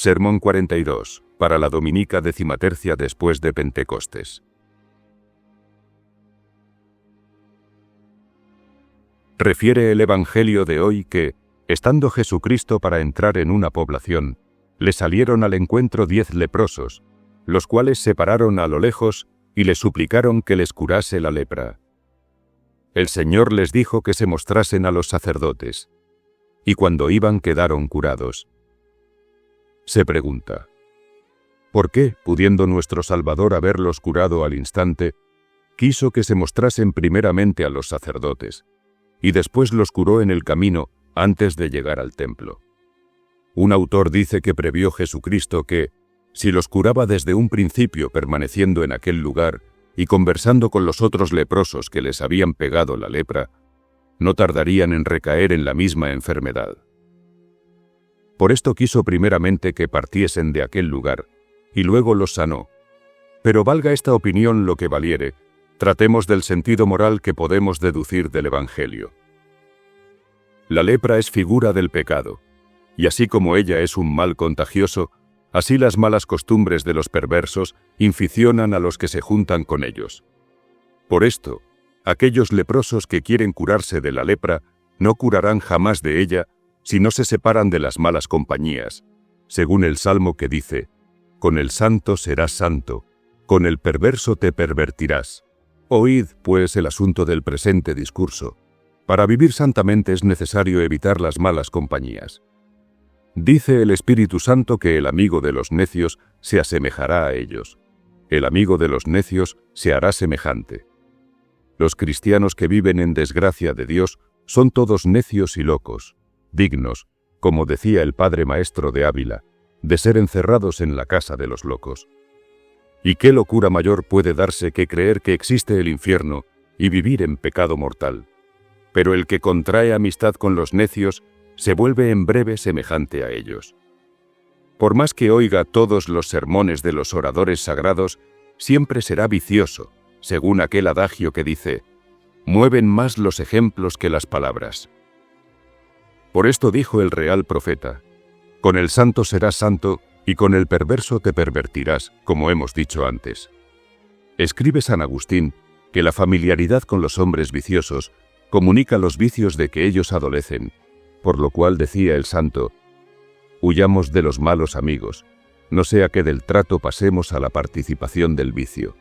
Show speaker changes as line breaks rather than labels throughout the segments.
Sermón 42, para la dominica 13ª después de Pentecostés. Refiere el Evangelio de hoy que, estando Jesucristo para entrar en una población, le salieron al encuentro 10 leprosos, los cuales se pararon a lo lejos y le suplicaron que les curase la lepra. El Señor les dijo que se mostrasen a los sacerdotes, y cuando iban quedaron curados. Se pregunta, ¿por qué, pudiendo nuestro Salvador haberlos curado al instante, quiso que se mostrasen primeramente a los sacerdotes, y después los curó en el camino antes de llegar al templo? Un autor dice que previó Jesucristo que, si los curaba desde un principio permaneciendo en aquel lugar y conversando con los otros leprosos que les habían pegado la lepra, no tardarían en recaer en la misma enfermedad. Por esto quiso primeramente que partiesen de aquel lugar, y luego los sanó. Pero valga esta opinión lo que valiere, tratemos del sentido moral que podemos deducir del Evangelio. La lepra es figura del pecado, y así como ella es un mal contagioso, así las malas costumbres de los perversos inficionan a los que se juntan con ellos. Por esto, aquellos leprosos que quieren curarse de la lepra no curarán jamás de ella si no se separan de las malas compañías, según el Salmo que dice, «Con el santo serás santo, con el perverso te pervertirás». Oíd, pues, el asunto del presente discurso. Para vivir santamente es necesario evitar las malas compañías. Dice el Espíritu Santo que el amigo de los necios se asemejará a ellos. El amigo de los necios se hará semejante. Los cristianos que viven en desgracia de Dios son todos necios y locos, dignos, como decía el Padre Maestro de Ávila, de ser encerrados en la casa de los locos. ¿Y qué locura mayor puede darse que creer que existe el infierno y vivir en pecado mortal? Pero el que contrae amistad con los necios se vuelve en breve semejante a ellos. Por más que oiga todos los sermones de los oradores sagrados, siempre será vicioso, según aquel adagio que dice, «Mueven más los ejemplos que las palabras». Por esto dijo el real profeta, «Con el santo serás santo, y con el perverso te pervertirás», como hemos dicho antes. Escribe San Agustín que la familiaridad con los hombres viciosos comunica los vicios de que ellos adolecen, por lo cual decía el santo, «Huyamos de los malos amigos, no sea que del trato pasemos a la participación del vicio».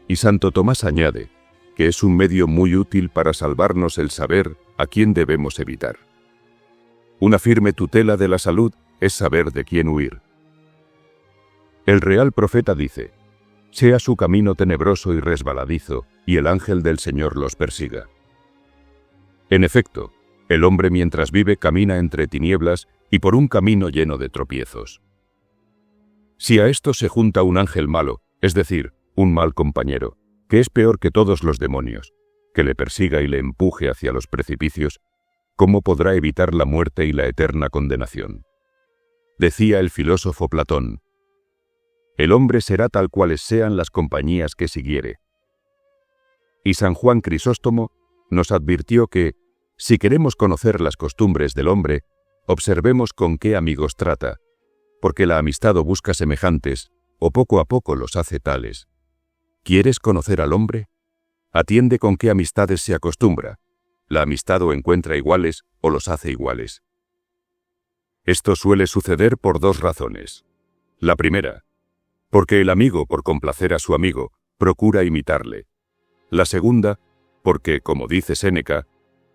Y Santo Tomás añade, que es un medio muy útil para salvarnos el saber a quién debemos evitar. Una firme tutela de la salud es saber de quién huir. El real profeta dice, «Sea su camino tenebroso y resbaladizo, y el ángel del Señor los persiga». En efecto, el hombre mientras vive camina entre tinieblas y por un camino lleno de tropiezos. Si a esto se junta un ángel malo, es decir, un mal compañero, que es peor que todos los demonios, que le persiga y le empuje hacia los precipicios, ¿cómo podrá evitar la muerte y la eterna condenación? Decía el filósofo Platón, «El hombre será tal cuales sean las compañías que siguiere». Y San Juan Crisóstomo nos advirtió que, si queremos conocer las costumbres del hombre, observemos con qué amigos trata, porque la amistad o busca semejantes, o poco a poco los hace tales. ¿Quieres conocer al hombre? Atiende con qué amistades se acostumbra. La amistad o encuentra iguales o los hace iguales. Esto suele suceder por 2 razones. La primera, porque el amigo, por complacer a su amigo, procura imitarle. La segunda, porque, como dice Séneca,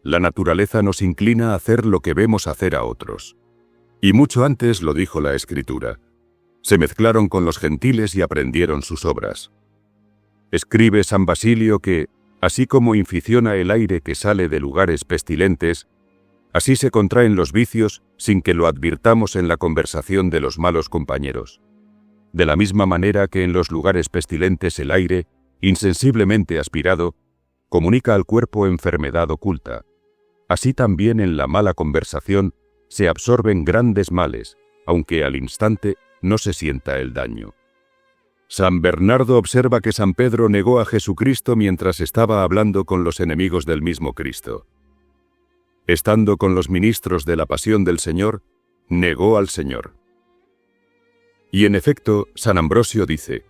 la naturaleza nos inclina a hacer lo que vemos hacer a otros. Y mucho antes lo dijo la Escritura. Se mezclaron con los gentiles y aprendieron sus obras. Escribe San Basilio que, así como inficiona el aire que sale de lugares pestilentes, así se contraen los vicios sin que lo advirtamos en la conversación de los malos compañeros. De la misma manera que en los lugares pestilentes el aire, insensiblemente aspirado, comunica al cuerpo enfermedad oculta, así también en la mala conversación se absorben grandes males, aunque al instante no se sienta el daño. San Bernardo observa que San Pedro negó a Jesucristo mientras estaba hablando con los enemigos del mismo Cristo. Estando con los ministros de la pasión del Señor, negó al Señor. Y en efecto, San Ambrosio dice: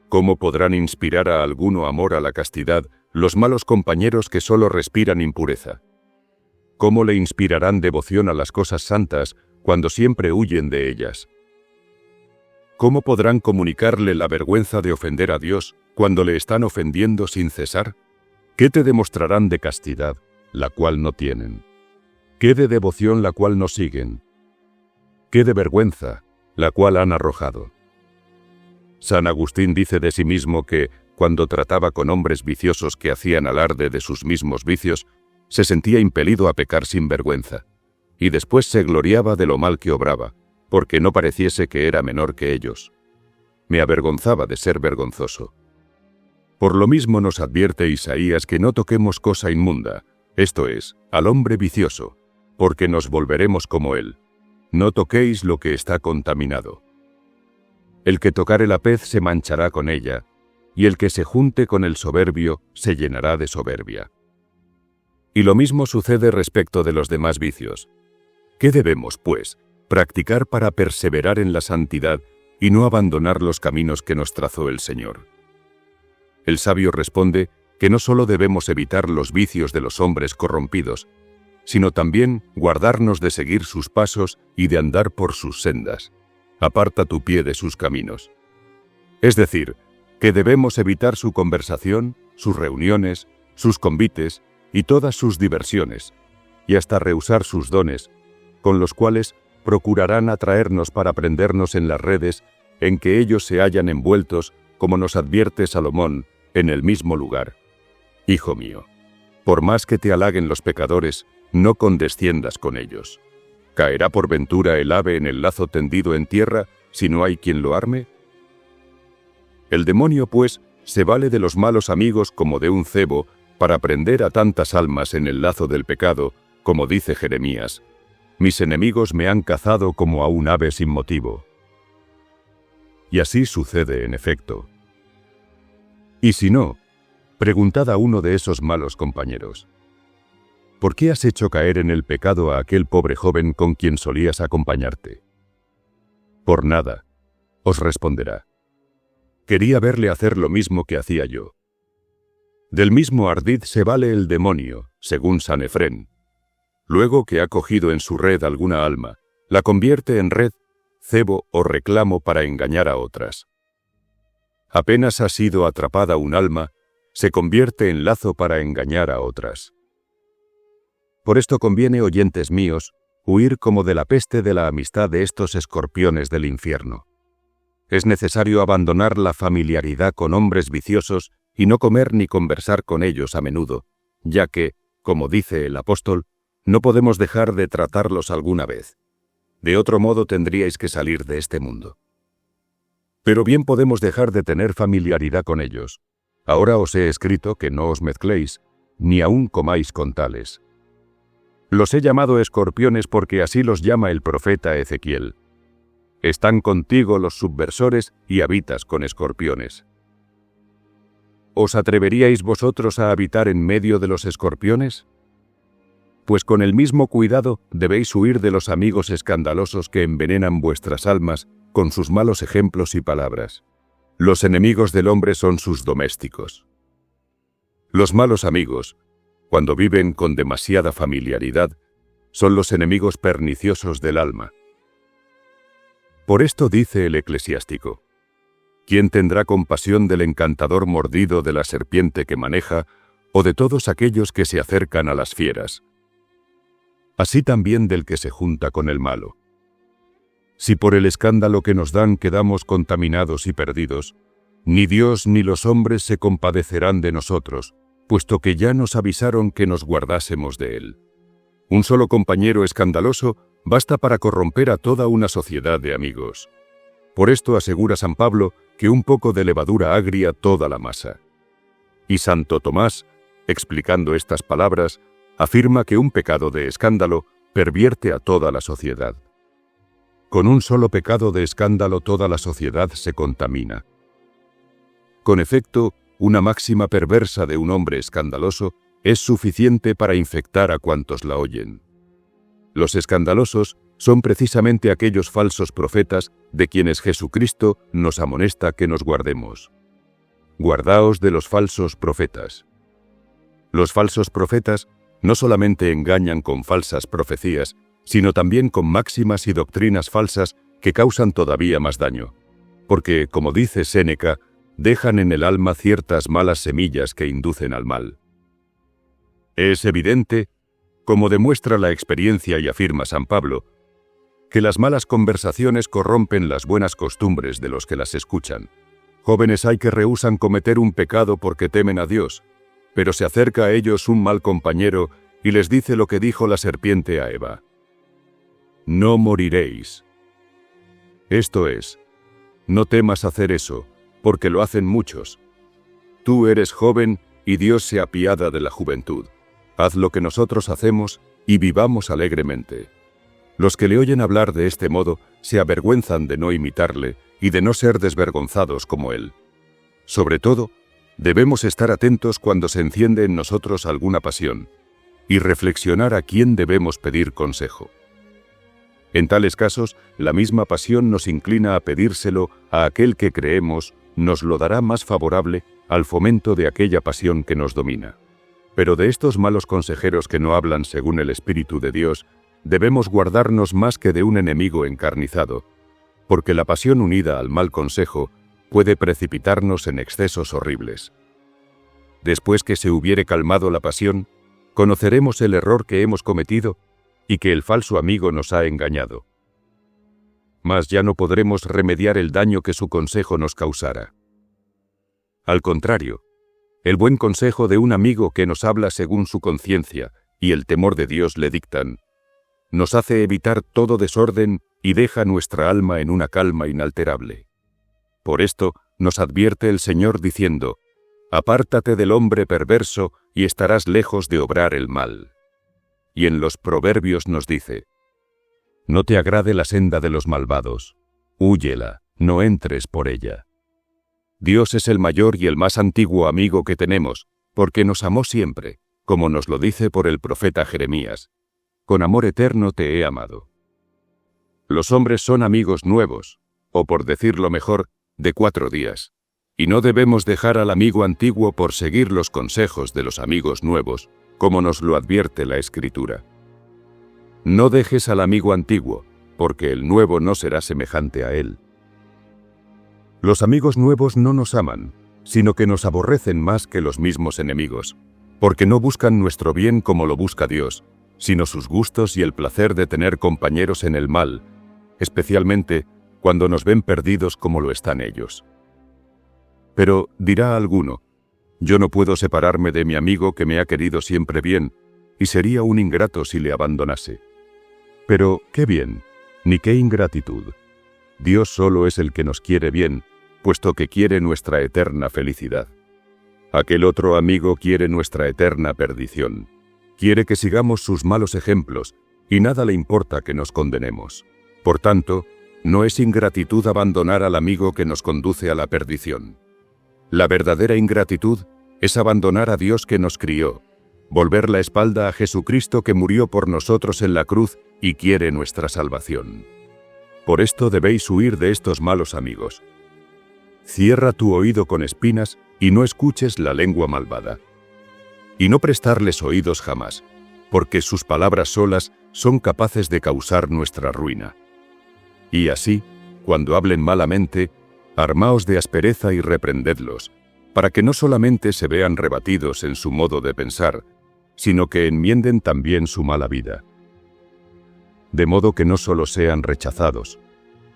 ¿cómo podrán inspirar a alguno amor a la castidad los malos compañeros que solo respiran impureza? ¿Cómo le inspirarán devoción a las cosas santas cuando siempre huyen de ellas? ¿Cómo podrán comunicarle la vergüenza de ofender a Dios cuando le están ofendiendo sin cesar? ¿Qué te demostrarán de castidad, la cual no tienen? ¿Qué de devoción, la cual no siguen? ¿Qué de vergüenza, la cual han arrojado? San Agustín dice de sí mismo que, cuando trataba con hombres viciosos que hacían alarde de sus mismos vicios, se sentía impelido a pecar sin vergüenza, y después se gloriaba de lo mal que obraba, porque no pareciese que era menor que ellos. Me avergonzaba de ser vergonzoso. Por lo mismo nos advierte Isaías que no toquemos cosa inmunda, esto es, al hombre vicioso, porque nos volveremos como él. No toquéis lo que está contaminado. El que tocare la pez se manchará con ella, y el que se junte con el soberbio se llenará de soberbia. Y lo mismo sucede respecto de los demás vicios. ¿Qué debemos, pues, practicar para perseverar en la santidad y no abandonar los caminos que nos trazó el Señor? El sabio responde que no solo debemos evitar los vicios de los hombres corrompidos, sino también guardarnos de seguir sus pasos y de andar por sus sendas. Aparta tu pie de sus caminos. Es decir, que debemos evitar su conversación, sus reuniones, sus convites y todas sus diversiones, y hasta rehusar sus dones, con los cuales procurarán atraernos para prendernos en las redes en que ellos se hallan envueltos, como nos advierte Salomón, en el mismo lugar. Hijo mío, por más que te halaguen los pecadores, no condesciendas con ellos. ¿Caerá por ventura el ave en el lazo tendido en tierra si no hay quien lo arme? El demonio, pues, se vale de los malos amigos como de un cebo para prender a tantas almas en el lazo del pecado, como dice Jeremías: mis enemigos me han cazado como a un ave sin motivo. Y así sucede en efecto. Y si no, preguntad a uno de esos malos compañeros: ¿por qué has hecho caer en el pecado a aquel pobre joven con quien solías acompañarte? Por nada, os responderá. Quería verle hacer lo mismo que hacía yo. Del mismo ardid se vale el demonio, según San Efrén. Luego que ha cogido en su red alguna alma, la convierte en red, cebo o reclamo para engañar a otras. Apenas ha sido atrapada un alma, se convierte en lazo para engañar a otras. Por esto conviene, oyentes míos, huir como de la peste de la amistad de estos escorpiones del infierno. Es necesario abandonar la familiaridad con hombres viciosos y no comer ni conversar con ellos a menudo, ya que, como dice el apóstol, no podemos dejar de tratarlos alguna vez. De otro modo tendríais que salir de este mundo. Pero bien podemos dejar de tener familiaridad con ellos. Ahora os he escrito que no os mezcléis, ni aun comáis con tales. Los he llamado escorpiones porque así los llama el profeta Ezequiel. Están contigo los subversores y habitas con escorpiones. ¿Os atreveríais vosotros a habitar en medio de los escorpiones? Pues con el mismo cuidado debéis huir de los amigos escandalosos que envenenan vuestras almas con sus malos ejemplos y palabras. Los enemigos del hombre son sus domésticos. Los malos amigos, cuando viven con demasiada familiaridad, son los enemigos perniciosos del alma. Por esto dice el eclesiástico: ¿quién tendrá compasión del encantador mordido de la serpiente que maneja, o de todos aquellos que se acercan a las fieras? Así también del que se junta con el malo. Si por el escándalo que nos dan quedamos contaminados y perdidos, ni Dios ni los hombres se compadecerán de nosotros, puesto que ya nos avisaron que nos guardásemos de él. Un solo compañero escandaloso basta para corromper a toda una sociedad de amigos. Por esto asegura San Pablo que un poco de levadura agria toda la masa. Y Santo Tomás, explicando estas palabras, afirma que un pecado de escándalo pervierte a toda la sociedad. Con un solo pecado de escándalo toda la sociedad se contamina. Con efecto, una máxima perversa de un hombre escandaloso es suficiente para infectar a cuantos la oyen. Los escandalosos son precisamente aquellos falsos profetas de quienes Jesucristo nos amonesta que nos guardemos. Guardaos de los falsos profetas. Los falsos profetas no solamente engañan con falsas profecías, sino también con máximas y doctrinas falsas que causan todavía más daño, porque, como dice Séneca, dejan en el alma ciertas malas semillas que inducen al mal. Es evidente, como demuestra la experiencia y afirma San Pablo, que las malas conversaciones corrompen las buenas costumbres de los que las escuchan. Jóvenes hay que rehúsan cometer un pecado porque temen a Dios, pero se acerca a ellos un mal compañero y les dice lo que dijo la serpiente a Eva: «No moriréis». Esto es, no temas hacer eso, porque lo hacen muchos. Tú eres joven y Dios se apiada de la juventud. Haz lo que nosotros hacemos y vivamos alegremente. Los que le oyen hablar de este modo se avergüenzan de no imitarle y de no ser desvergonzados como él. Sobre todo, debemos estar atentos cuando se enciende en nosotros alguna pasión y reflexionar a quién debemos pedir consejo. En tales casos, la misma pasión nos inclina a pedírselo a aquel que creemos nos lo dará más favorable al fomento de aquella pasión que nos domina. Pero de estos malos consejeros que no hablan según el Espíritu de Dios, debemos guardarnos más que de un enemigo encarnizado, porque la pasión unida al mal consejo puede precipitarnos en excesos horribles. Después que se hubiere calmado la pasión, conoceremos el error que hemos cometido y que el falso amigo nos ha engañado. Mas ya no podremos remediar el daño que su consejo nos causara. Al contrario, el buen consejo de un amigo que nos habla según su conciencia y el temor de Dios le dictan, nos hace evitar todo desorden y deja nuestra alma en una calma inalterable. Por esto nos advierte el Señor diciendo: «Apártate del hombre perverso y estarás lejos de obrar el mal». Y en los Proverbios nos dice: «No te agrade la senda de los malvados, húyela, no entres por ella». Dios es el mayor y el más antiguo amigo que tenemos, porque nos amó siempre, como nos lo dice por el profeta Jeremías: «Con amor eterno te he amado». Los hombres son amigos nuevos, o por decirlo mejor, de 4 días, y no debemos dejar al amigo antiguo por seguir los consejos de los amigos nuevos, como nos lo advierte la Escritura. No dejes al amigo antiguo, porque el nuevo no será semejante a él. Los amigos nuevos no nos aman, sino que nos aborrecen más que los mismos enemigos, porque no buscan nuestro bien como lo busca Dios, sino sus gustos y el placer de tener compañeros en el mal, especialmente cuando nos ven perdidos como lo están ellos. Pero dirá alguno: «Yo no puedo separarme de mi amigo que me ha querido siempre bien, y sería un ingrato si le abandonase». Pero, ¿qué bien? Ni qué ingratitud. Dios solo es el que nos quiere bien, puesto que quiere nuestra eterna felicidad. Aquel otro amigo quiere nuestra eterna perdición. Quiere que sigamos sus malos ejemplos, y nada le importa que nos condenemos. Por tanto, no es ingratitud abandonar al amigo que nos conduce a la perdición. La verdadera ingratitud es abandonar a Dios que nos crió, volver la espalda a Jesucristo que murió por nosotros en la cruz y quiere nuestra salvación. Por esto debéis huir de estos malos amigos. Cierra tu oído con espinas y no escuches la lengua malvada. Y no prestarles oídos jamás, porque sus palabras solas son capaces de causar nuestra ruina. Y así, cuando hablen malamente, armaos de aspereza y reprendedlos, para que no solamente se vean rebatidos en su modo de pensar, sino que enmienden también su mala vida. De modo que no solo sean rechazados,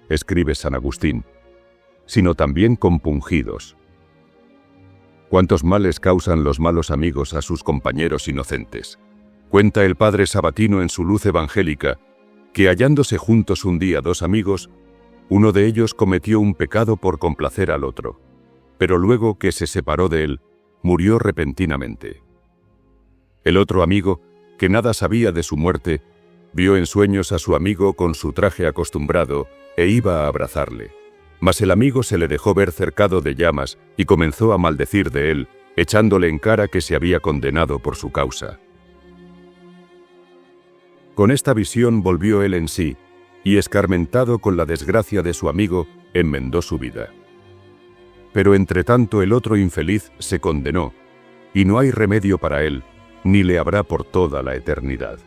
escribe San Agustín, sino también compungidos. ¿Cuántos males causan los malos amigos a sus compañeros inocentes? Cuenta el padre Sabatino en su Luz Evangélica que, hallándose juntos un día 2 amigos, uno de ellos cometió un pecado por complacer al otro, pero luego que se separó de él, murió repentinamente. El otro amigo, que nada sabía de su muerte, vio en sueños a su amigo con su traje acostumbrado e iba a abrazarle. Mas el amigo se le dejó ver cercado de llamas y comenzó a maldecir de él, echándole en cara que se había condenado por su causa. Con esta visión volvió él en sí y escarmentado con la desgracia de su amigo, enmendó su vida. Pero entretanto el otro infeliz se condenó, y no hay remedio para él, ni le habrá por toda la eternidad.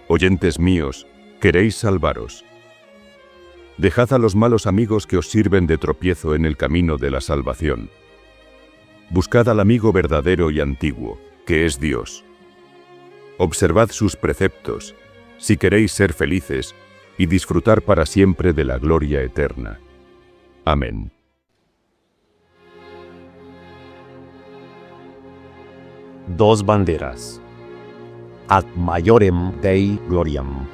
Oyentes míos, ¿queréis salvaros? Dejad a los malos amigos que os sirven de tropiezo en el camino de la salvación. Buscad al amigo verdadero y antiguo, que es Dios. Observad sus preceptos, si queréis ser felices y disfrutar para siempre de la gloria eterna. Amén.
Dos banderas. Ad maiorem Dei gloriam.